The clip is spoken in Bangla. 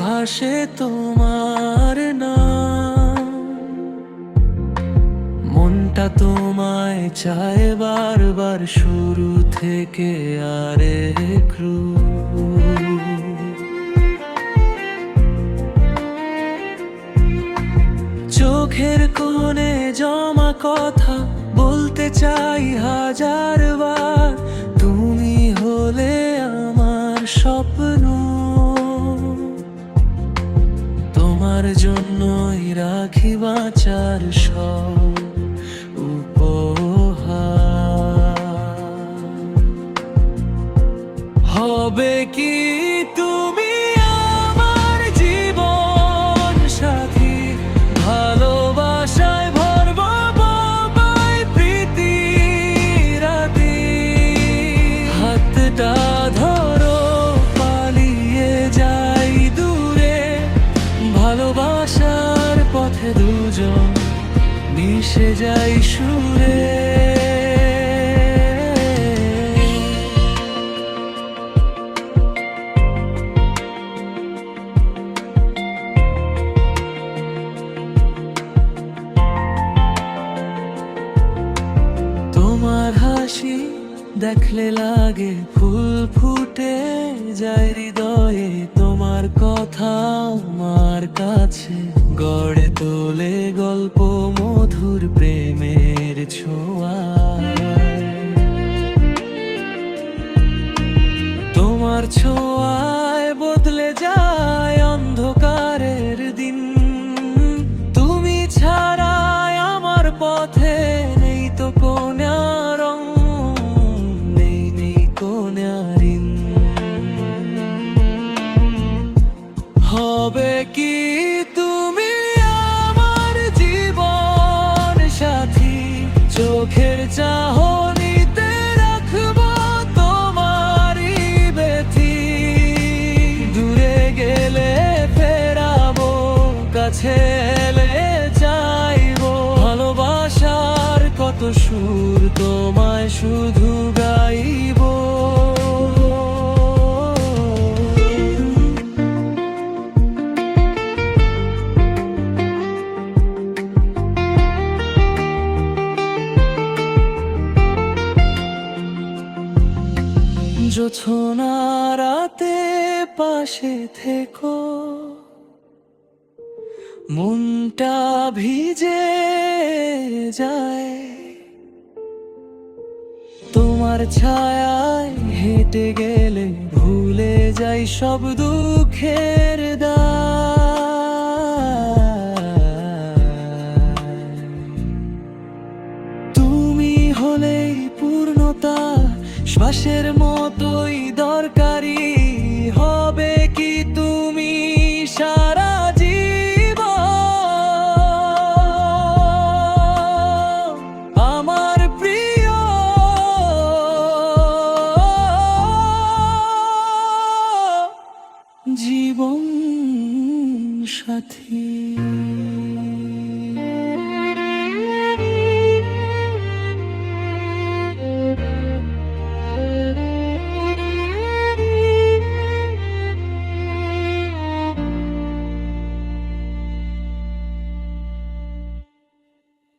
ভাসে তোমার নাম। মনটা তোমায় চায় বারবার, শুরু থেকে আরেক রূপ। চোখের কোণে জমা কথা বলতে চাই হাজার বার, তুমি হলে আমার স্বপ্ন। তোমার জন্যই রাখি বাঁচার সব উপহার। হবে কি তুমি আমার জীবন সাথী, ভালোবাসায় ভরব বাবাই প্রীতি রাতি। হাতটা ধরো পালিয়ে যাই দূরে, ভালোবাসার পথে দুজন মিশে যাই সুরে। তোমার হাসি দেখলে লাগে ফুল ফুটে যায় হৃদয়ে, তোমার কথা আমার কাছে গড়ে তোলে গল্প মধুর প্রেমের ছোঁয়া। তোমার ছোঁয়ায় বদলে যায় অন্ধকারের দিন। তুমি ছাড়াই আমার পথে নেই তো কোনা রং, নেই কোনা ঋণ। হবে কি তুমি আমার জীবন সাথী, চোখের চাহনিতে রাখবো তোমারই ব্যথি। দূরে গেলে ফেরাবো, কাছে এলে চাইবো, ভালোবাসার কত সুর তোমায় শুধু গাইবো। জোছনা রাতে পাশে থেকো, মনটা ভিজে যায়। তোমার ছায়ায় হেঁটে গেলে ভুলে যাই সব দুঃখের দায়। তুমি হলেই পূর্ণতা, শ্বাসের মতোই দরকারি। হবে কি তুমি সারা জীবন আমার প্রিয় জীবন সাথী।